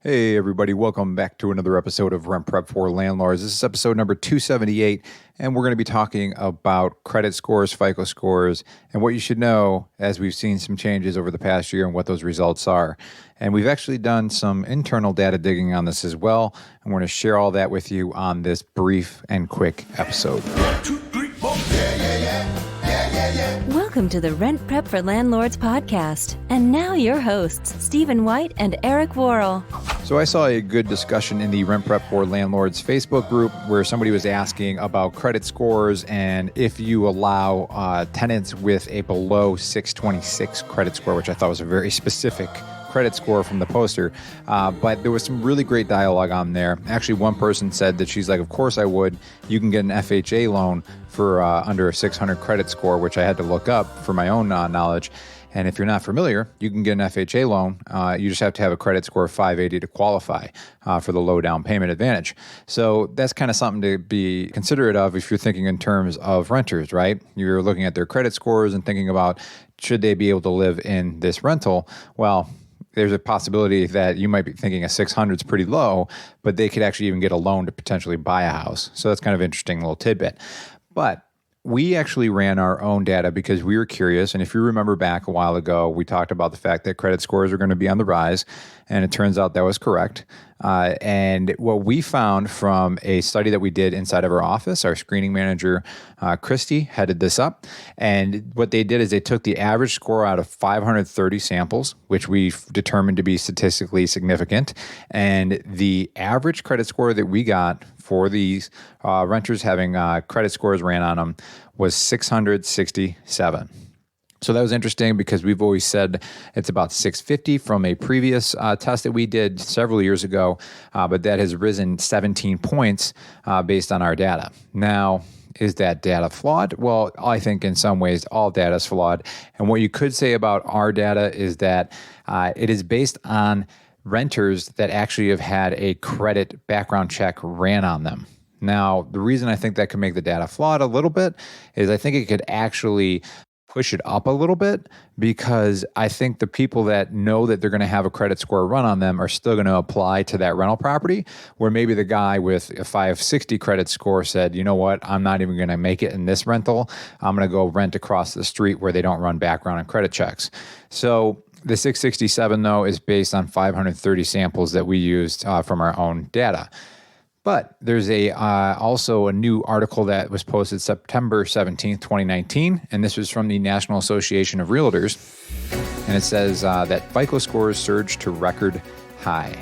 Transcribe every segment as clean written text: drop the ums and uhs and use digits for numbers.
Hey everybody, welcome back to another episode of Rent Prep for Landlords. This is episode number 278, and we're going to be talking about credit scores, FICO scores, and what you should know as we've seen some changes over the past year and what those results are. And we've actually done some internal data digging on this as well, and we're going to share all that with you on this brief and quick episode. 1, 2, 3, 4. Welcome to the Rent Prep for Landlords podcast. And now your hosts, Stephen White and Eric Worrell. So I saw a good discussion in the Rent Prep for Landlords Facebook group where somebody was asking about credit scores and if you allow tenants with a below 626 credit score, which I thought was a very specific credit score from the poster. But there was some really great dialogue on there. Actually, one person said that she's like, of course I would. You can get an FHA loan for under a 600 credit score, which I had to look up for my own knowledge. And if you're not familiar, you can get an FHA loan. You just have to have a credit score of 580 to qualify for the low down payment advantage. So that's kind of something to be considerate of if you're thinking in terms of renters, right? You're looking at their credit scores and thinking about, should they be able to live in this rental? Well, there's a possibility that you might be thinking a 600 is pretty low, but they could actually even get a loan to potentially buy a house. So that's kind of interesting little tidbit. But we actually ran our own data because we were curious. And if you remember back a while ago, we talked about the fact that credit scores are going to be on the rise. And it turns out that was correct. And what we found from a study that we did inside of our office, our screening manager, Christy, headed this up. And what they did is they took the average score out of 530 samples, which we determined to be statistically significant. And the average credit score that we got for these renters having credit scores ran on them was 667. So that was interesting because we've always said it's about 650 from a previous test that we did several years ago, but that has risen 17 points based on our data. Now, is that data flawed? Well, I think in some ways all data is flawed. And what you could say about our data is that it is based on renters that actually have had a credit background check ran on them. Now, the reason I think that could make the data flawed a little bit is I think it could actually push it up a little bit because I think the people that know that they're going to have a credit score run on them are still going to apply to that rental property, where maybe the guy with a 560 credit score said, you know what, I'm not even going to make it in this rental. I'm going to go rent across the street where they don't run background and credit checks. So the 667, though, is based on 530 samples that we used from our own data. But there's also a new article that was posted September 17th, 2019, and this was from the National Association of Realtors, and it says that FICO scores surged to record high.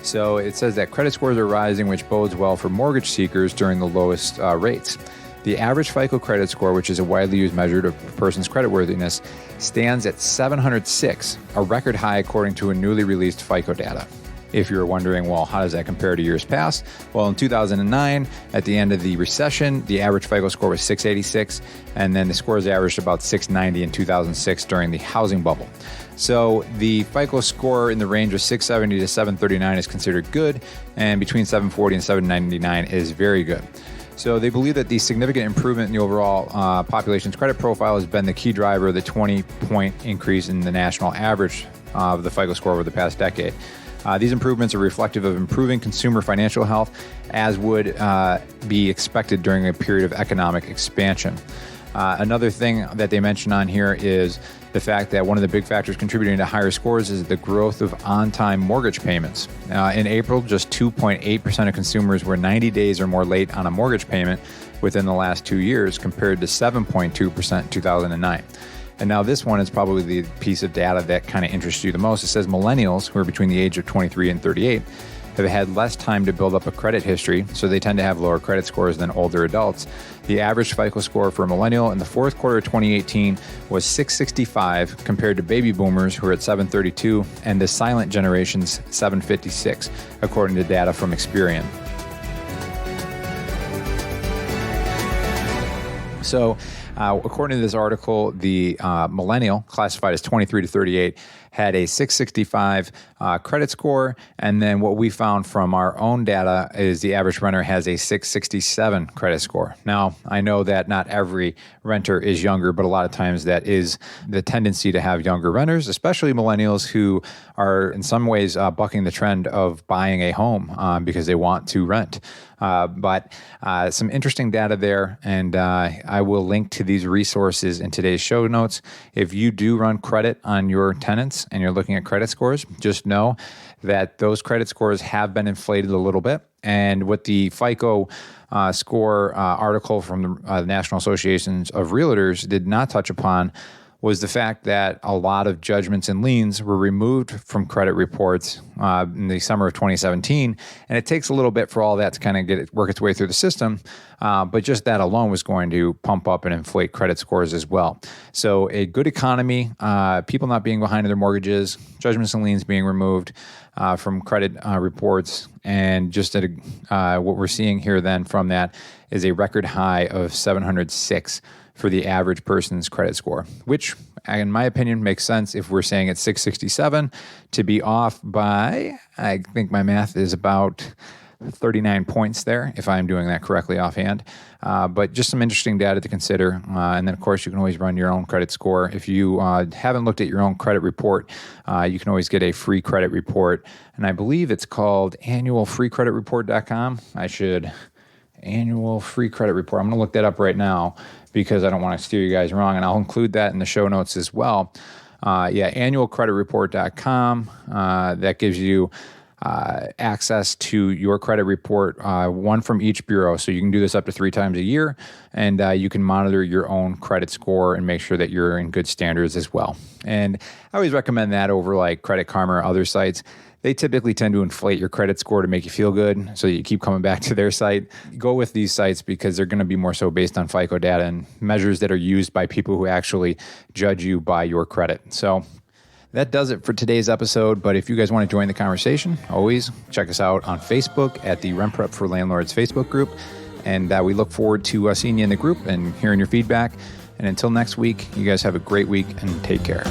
So it says that credit scores are rising, which bodes well for mortgage seekers during the lowest rates. The average FICO credit score, which is a widely used measure of a person's creditworthiness, stands at 706, a record high according to a newly released FICO data. If you're wondering, well, how does that compare to years past? Well, in 2009, at the end of the recession, the average FICO score was 686, and then the scores averaged about 690 in 2006 during the housing bubble. So the FICO score in the range of 670 to 739 is considered good, and between 740 and 799 is very good. So they believe that the significant improvement in the overall population's credit profile has been the key driver of the 20-point increase in the national average of the FICO score over the past decade. These improvements are reflective of improving consumer financial health, as would be expected during a period of economic expansion. Another thing that they mention on here is the fact that one of the big factors contributing to higher scores is the growth of on-time mortgage payments. In April, just 2.8% of consumers were 90 days or more late on a mortgage payment within the last 2 years, compared to 7.2% in 2009. And now this one is probably the piece of data that kind of interests you the most. It says millennials, who are between the age of 23 and 38, have had less time to build up a credit history, so they tend to have lower credit scores than older adults. The average FICO score for a millennial in the fourth quarter of 2018 was 665 compared to baby boomers, who are at 732, and the silent generation's 756, according to data from Experian. So According to this article, the Millennial, classified as 23 to 38, had a 665 credit score. And then what we found from our own data is the average renter has a 667 credit score. Now, I know that not every renter is younger, but a lot of times that is the tendency to have younger renters, especially millennials who are in some ways bucking the trend of buying a home because they want to rent. But some interesting data there, and I will link to these resources in today's show notes. If you do run credit on your tenants and you're looking at credit scores, just know that those credit scores have been inflated a little bit. And what the Fico score article from the National Associations of Realtors did not touch upon was the fact that a lot of judgments and liens were removed from credit reports in the summer of 2017. And it takes a little bit for all that to kind of work its way through the system. But just that alone was going to pump up and inflate credit scores as well. So a good economy, people not being behind in their mortgages, judgments and liens being removed from credit reports, and just what we're seeing here then from that is a record high of 706 for the average person's credit score, which in my opinion makes sense if we're saying it's 667 to be off by, I think my math is about 39 points there, if I'm doing that correctly offhand. But just some interesting data to consider. And then, of course, you can always run your own credit score. If you haven't looked at your own credit report, you can always get a free credit report. And I believe it's called annualfreecreditreport.com. Annual free credit report. I'm going to look that up right now because I don't want to steer you guys wrong, and I'll include that in the show notes as well. Annualcreditreport.com. That gives you access to your credit report, one from each bureau. So you can do this up to 3 times a year, and you can monitor your own credit score and make sure that you're in good standards as well. And I always recommend that over like Credit Karma or other sites. They typically tend to inflate your credit score to make you feel good, so you keep coming back to their site. Go with these sites because they're going to be more so based on FICO data and measures that are used by people who actually judge you by your credit. So that does it for today's episode. But if you guys want to join the conversation, always check us out on Facebook at the Rent Prep for Landlords Facebook group. And we look forward to seeing you in the group and hearing your feedback. And until next week, you guys have a great week and take care.